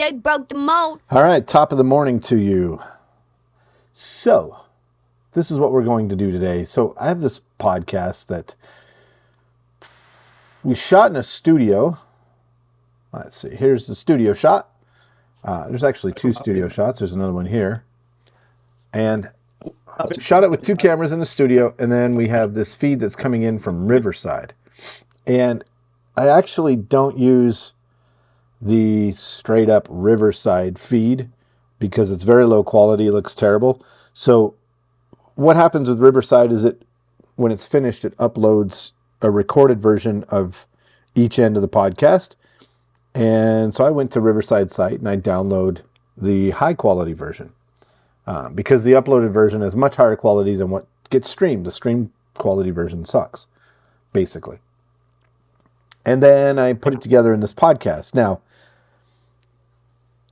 They broke the mold. All right, top of the morning to you. So, this is what we're going to do today. So, I have this podcast that we shot in a studio. Let's see. Here's the studio shot. There's actually two studio shots. There's another one here. And we shot it with two cameras in the studio, and then we have this feed that's coming in from Riverside. And I actually don't use the straight up Riverside feed because it's very low quality. It looks terrible. So what happens with Riverside is when it's finished, it uploads a recorded version of each end of the podcast. And so I went to Riverside site and I download the high quality version because the uploaded version is much higher quality than what gets streamed. The stream quality version sucks, basically. And then I put it together in this podcast. Now,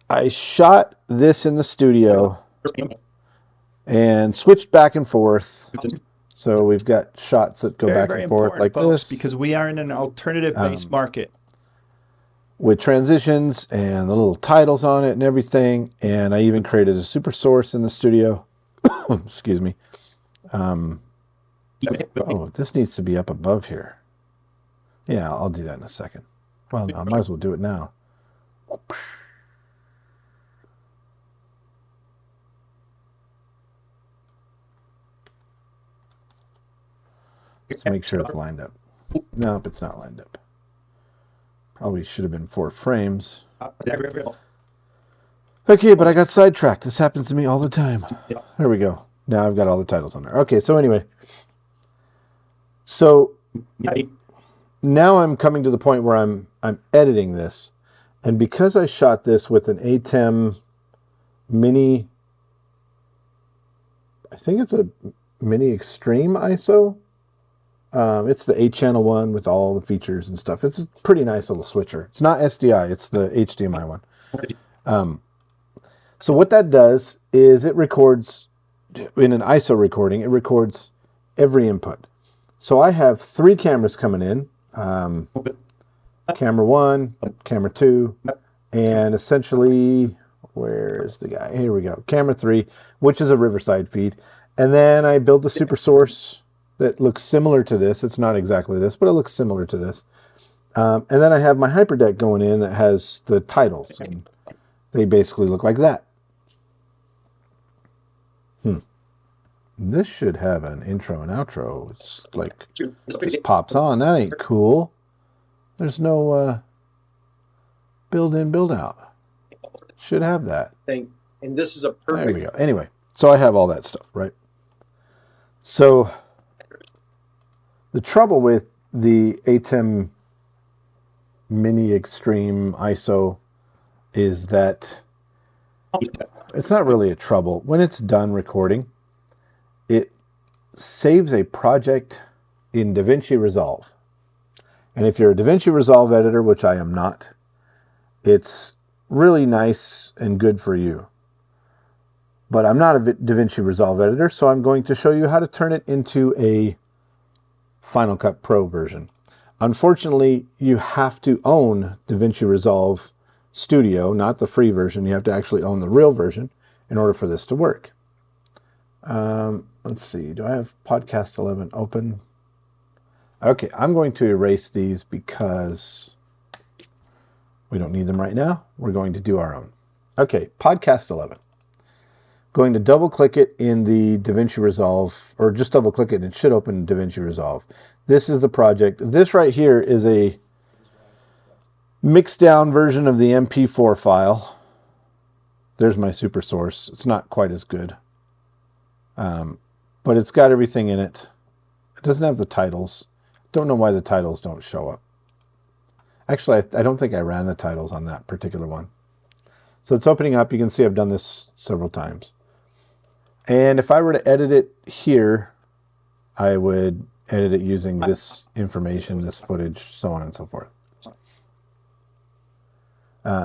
I shot this in the studio and switched back and forth. So we've got shots that go back and forth like this. Because we are in an alternative-based market. With transitions and the little titles on it and everything. And I even created a super source in the studio. Excuse me. Oh, this needs to be up above here. Yeah, I'll do that in a second. Well, I might as well do it now. Let's make sure it's lined up. Nope, it's not lined up. Probably should have been 4 frames. Okay, but I got sidetracked. This happens to me all the time. There we go. Now I've got all the titles on there. Okay, so anyway. So now I'm coming to the point where I'm editing this. And because I shot this with an ATEM Mini, I think it's a Mini Extreme ISO. It's the 8-channel one with all the features and stuff. It's a pretty nice little switcher. It's not SDI, it's the HDMI one. So what that does is it records, in an ISO recording, it records every input. So I have 3 cameras coming in. Camera 1, camera 2, and essentially, where is the guy? Here we go. Camera 3, which is a Riverside feed. And then I build the super source that looks similar to this. It's not exactly this, but it looks similar to this. And then I have my hyperdeck going in that has the titles. And they basically look like that. This should have an intro and outro. It's like, it just pops on. That ain't cool. There's no build in, build out. Should have that. And this is a perfect... There we go. Anyway, so I have all that stuff, right? So the trouble with the ATEM Mini Extreme ISO is that it's not really a trouble. When it's done recording, it saves a project in DaVinci Resolve. And if you're a DaVinci Resolve editor, which I am not, it's really nice and good for you. But I'm not a DaVinci Resolve editor, so I'm going to show you how to turn it into a Final Cut Pro version. Unfortunately, you have to own DaVinci Resolve Studio, not the free version. You have to actually own the real version in order for this to work. Let's see, do I have Podcast 11 open? Okay, I'm going to erase these because we don't need them right now. We're going to do our own. Okay, Podcast 11. Going to double click it in the DaVinci Resolve, or just double click it and it should open DaVinci Resolve. This is the project. This right here is a mixed down version of the MP4 file. There's my super source. It's not quite as good. But it's got everything in it. It doesn't have the titles. Don't know why the titles don't show up. Actually, I don't think I ran the titles on that particular one. So it's opening up. You can see I've done this several times. And if I were to edit it here, I would edit it using this information, this footage, so on and so forth.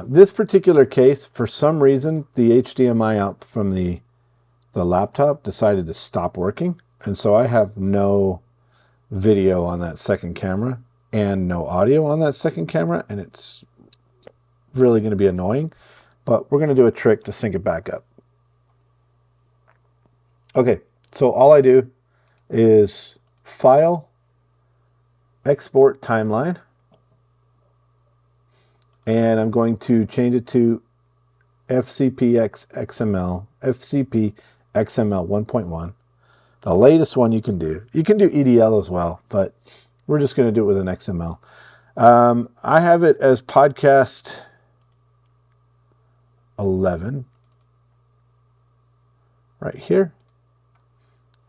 This particular case, for some reason, the HDMI out from the laptop decided to stop working. And so I have no video on that second camera and no audio on that second camera. And it's really going to be annoying. but we're going to do a trick to sync it back up. Okay, so all I do is File, Export Timeline, and I'm going to change it to FCP XML 1.1, the latest one you can do. You can do EDL as well, but we're just going to do it with an XML. I have it as podcast 11 right here.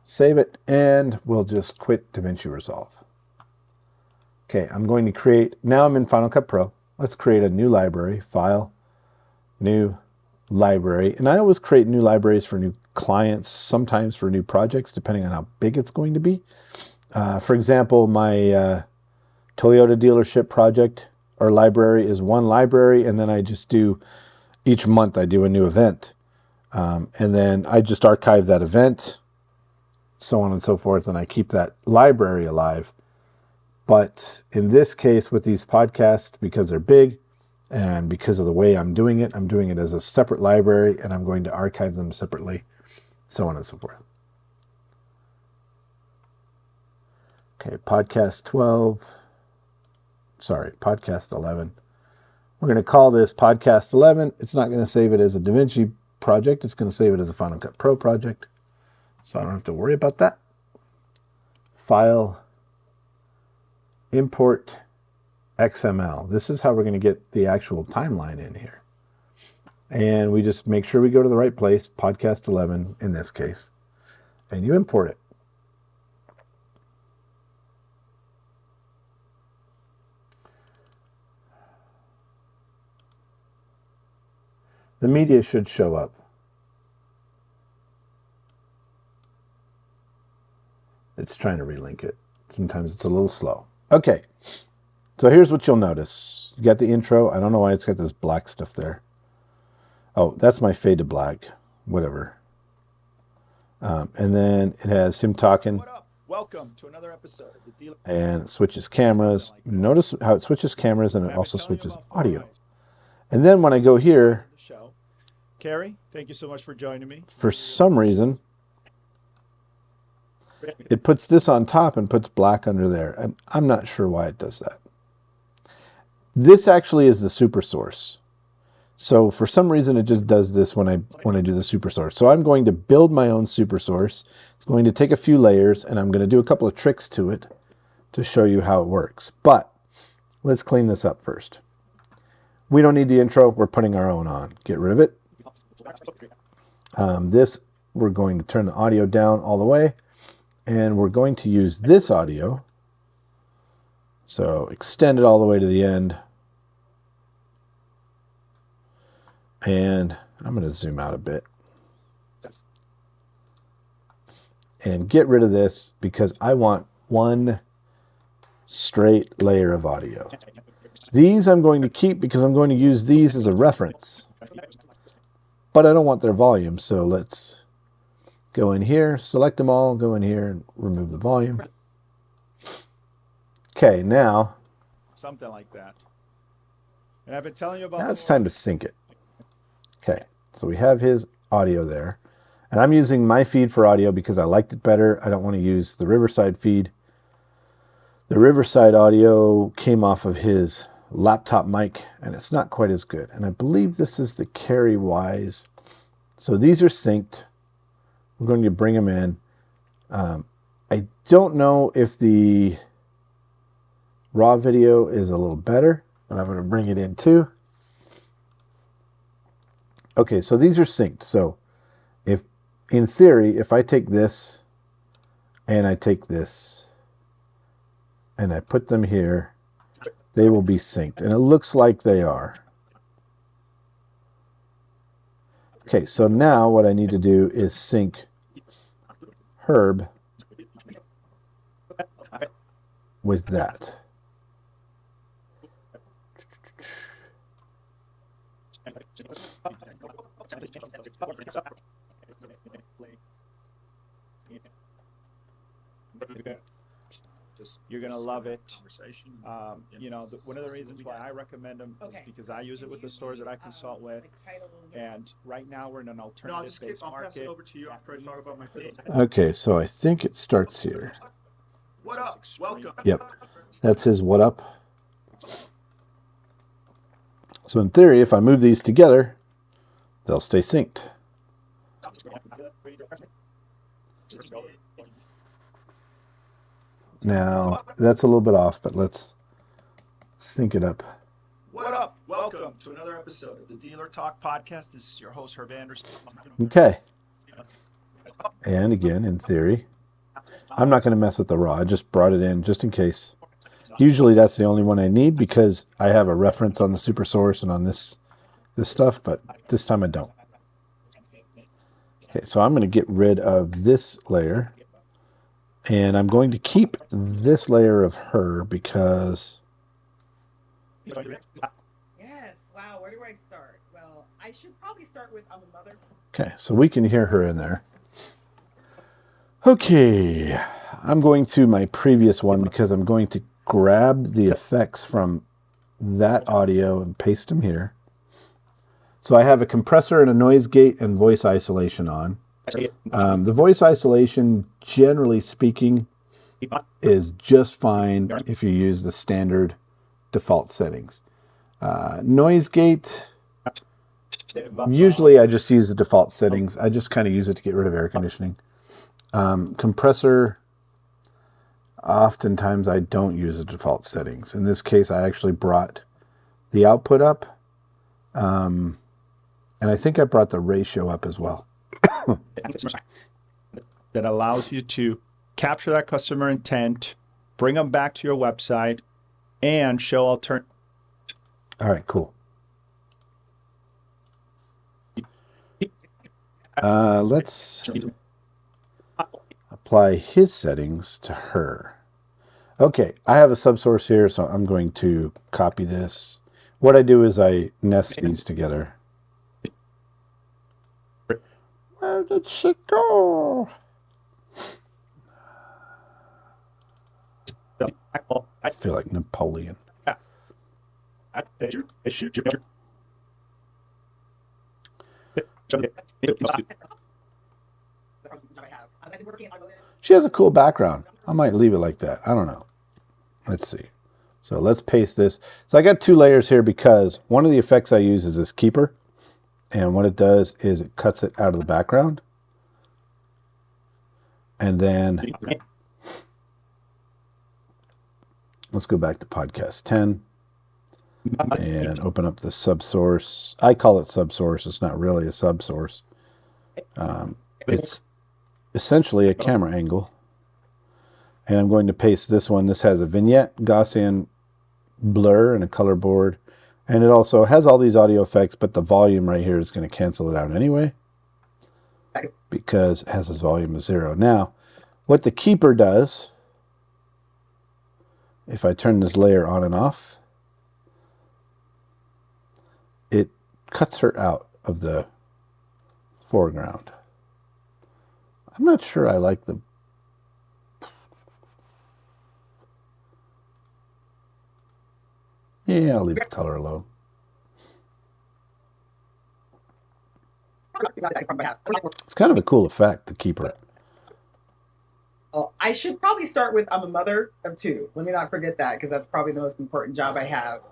Save it, and we'll just quit DaVinci Resolve. Okay, I'm going to create, now I'm in Final Cut Pro. Let's create a new library, File, New Library. And I always create new libraries for new clients, sometimes for new projects, depending on how big it's going to be. For example, my Toyota dealership project or library is one library, and then I just do, each month I do a new event. And then I just archive that event, so on and so forth, and I keep that library alive. But in this case, with these podcasts, because they're big and because of the way I'm doing it as a separate library, and I'm going to archive them separately, so on and so forth. Okay, podcast 11. We're going to call this podcast 11. It's not going to save it as a DaVinci project. It's going to save it as a Final Cut Pro project. So I don't have to worry about that. File, Import XML. This is how we're going to get the actual timeline in here. And we just make sure we go to the right place, podcast 11 in this case, and you import it. The media should show up. It's trying to relink it. Sometimes it's a little slow. Okay, so here's what you'll notice. You got the intro. I don't know why it's got this black stuff there. Oh, that's my fade to black. Whatever. And then it has him talking. What up? Welcome to another episode. And it switches cameras. Notice how it switches cameras and it also switches audio. And then when I go here, Carrie, thank you so much for joining me. For some reason, it puts this on top and puts black under there. And I'm not sure why it does that. This actually is the super source. So for some reason, it just does this when I do the super source. So I'm going to build my own super source. It's going to take a few layers, and I'm going to do a couple of tricks to it to show you how it works. But let's clean this up first. We don't need the intro. We're putting our own on. Get rid of it. This, we're going to turn the audio down all the way, and we're going to use this audio. So extend it all the way to the end. And I'm going to zoom out a bit and get rid of this because I want one straight layer of audio. These I'm going to keep because I'm going to use these as a reference, but I don't want their volume. So let's go in here, select them all, go in here and remove the volume. Okay, now something like that. And I've been telling you about. Now it's time to sync it. Okay, so we have his audio there. And I'm using my feed for audio because I liked it better. I don't want to use the Riverside feed. The Riverside audio came off of his laptop mic, and it's not quite as good. And I believe this is the Carry Wise. So these are synced. We're going to bring them in. I don't know if the raw video is a little better, but I'm going to bring it in too. Okay, so these are synced. So if, in theory, if I take this and I take this and I put them here, they will be synced. And it looks like they are. Okay, so now what I need to do is sync Herb with that. You're gonna love it. Conversation. One of the reasons why I recommend them is because I use it with the stores that I consult with, and right now we're in an alternative-based I'll pass it market. over to you after I talk about my favorite. Okay, so I think it starts here. What up? Welcome. Yep, that's his what up. So in theory, if I move these together, they'll stay synced. Now, that's a little bit off, but let's sync it up. What up? Welcome to another episode of the Dealer Talk Podcast. This is your host, Herb Anderson. Okay. And again, in theory, I'm not going to mess with the raw. I just brought it in just in case. Usually that's the only one I need because I have a reference on the super source and on this stuff, but this time I don't. Okay, so I'm going to get rid of this layer. And I'm going to keep this layer of her because... Yes. Wow. Where do I start? Well, I should probably start with I'm a mother. Okay, so we can hear her in there. Okay, I'm going to my previous one because I'm going to grab the effects from that audio and paste them here. So I have a compressor and a noise gate and voice isolation on. The voice isolation, generally speaking, is just fine if you use the standard default settings. Noise gate, usually I just use the default settings. I just kind of use it to get rid of air conditioning. Compressor, oftentimes I don't use the default settings. In this case, I actually brought the output up, and I think I brought the ratio up as well. That allows you to capture that customer intent, bring them back to your website, and show alternate. All right, cool. Let's apply his settings to her. Okay, I have a subsource here, so I'm going to copy this. What I do is I nest these together. Where did she go? I feel like Napoleon. She has a cool background. I might leave it like that. I don't know. Let's see. So let's paste this. So I got two layers here because one of the effects I use is this keeper. And what it does is it cuts it out of the background. And then let's go back to podcast 10 and open up the subsource. I call it subsource. It's not really a subsource. It's essentially a camera angle. And I'm going to paste this one. This has a vignette, Gaussian blur, and a color board. And it also has all these audio effects, but the volume right here is going to cancel it out anyway because it has this volume of 0. Now, what the keeper does, if I turn this layer on and off, it cuts her out of the foreground. I'm not sure I like the... Yeah, I'll leave the color alone. It's kind of a cool effect, the keeper. Oh, I should probably start with I'm a mother of 2. Let me not forget that because that's probably the most important job I have.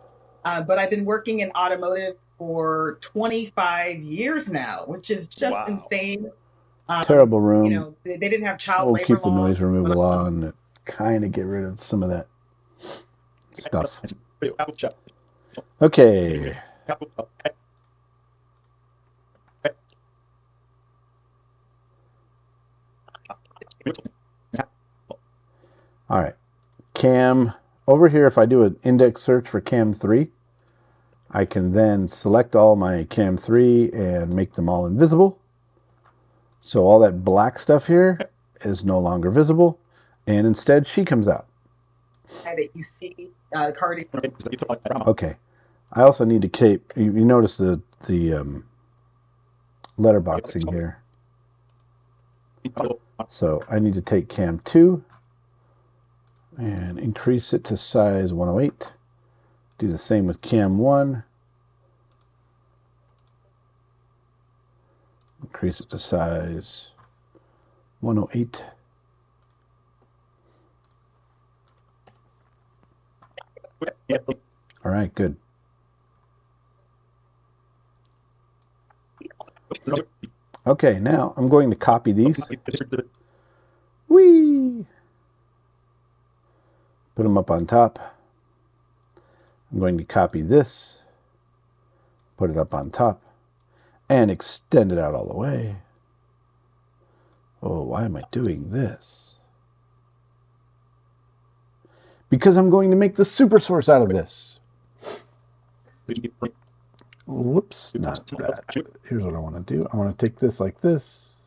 But I've been working in automotive for 25 years now, which is just insane. Terrible room. You know, they didn't have child labor Keep the noise laws removal on and kind of get rid of some of that stuff. Okay. All right. Cam, over here, if I do an index search for Cam 3, I can then select all my Cam 3 and make them all invisible. So all that black stuff here is no longer visible, and instead she comes out. that you see card. Okay. I also need to keep, you notice the letterboxing here. So I need to take Cam 2 and increase it to size 108. Do the same with cam 1. Increase it to size 108. All right, good. Okay, now I'm going to copy these. Whee! Put them up on top. I'm going to copy this, put it up on top, and extend it out all the way. Oh, why am I doing this? Because I'm going to make the super source out of this. Whoops, not that. Here's what I want to do. I want to take this like this.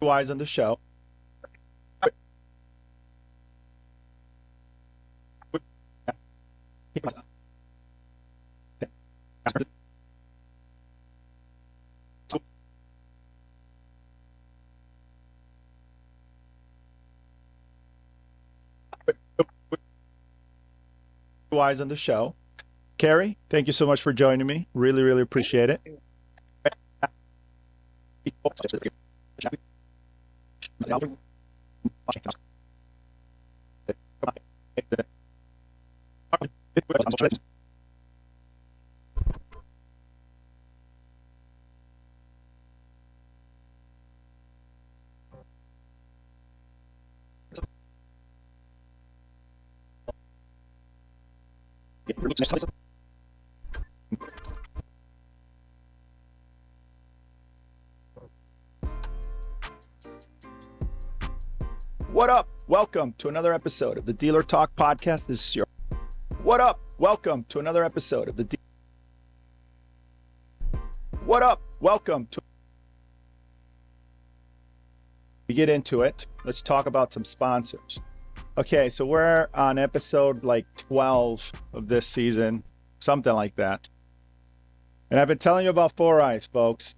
Wise on the show. Wise on the show. Carrie, thank you so much for joining me. Really, really appreciate it. What up? Welcome to another episode of the Dealer Talk Podcast. This is your. What up? Welcome to another episode of the. What up? Welcome to. We get into it. Let's talk about some sponsors. Okay, so we're on episode like 12 of this season, something like that. And I've been telling you about Four Eyes, folks.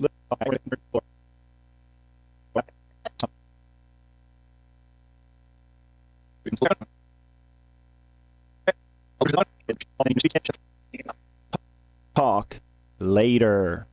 Talk later.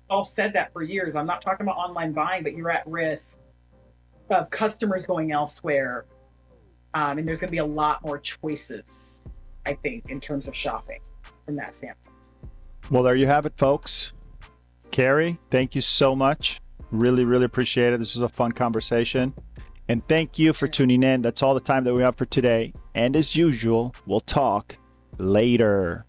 All said that for years. I'm not talking about online buying, but you're at risk of customers going elsewhere. And there's going to be a lot more choices, I think, in terms of shopping from that standpoint. Well, there you have it, folks. Carrie, thank you so much. Really, really appreciate it. This was a fun conversation. And thank you for tuning in. That's all the time that we have for today. And as usual, we'll talk later.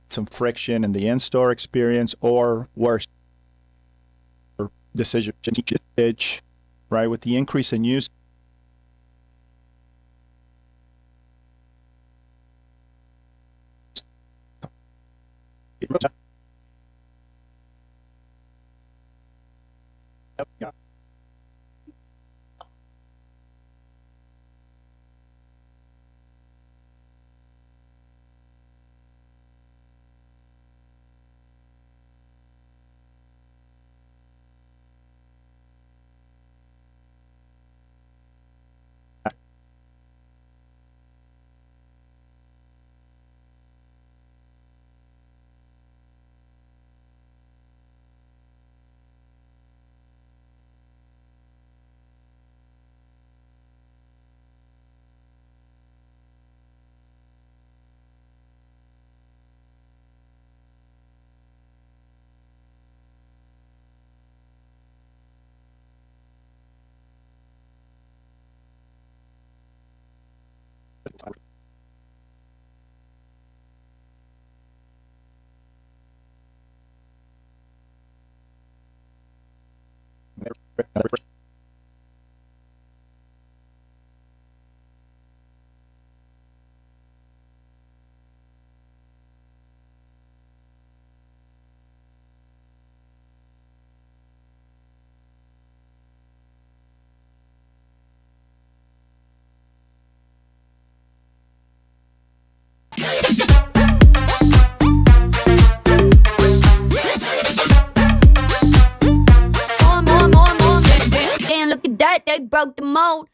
Some friction in the in-store experience, or worse, decision, right? With the increase in use. Yeah. Damn, look at that, they broke the mold.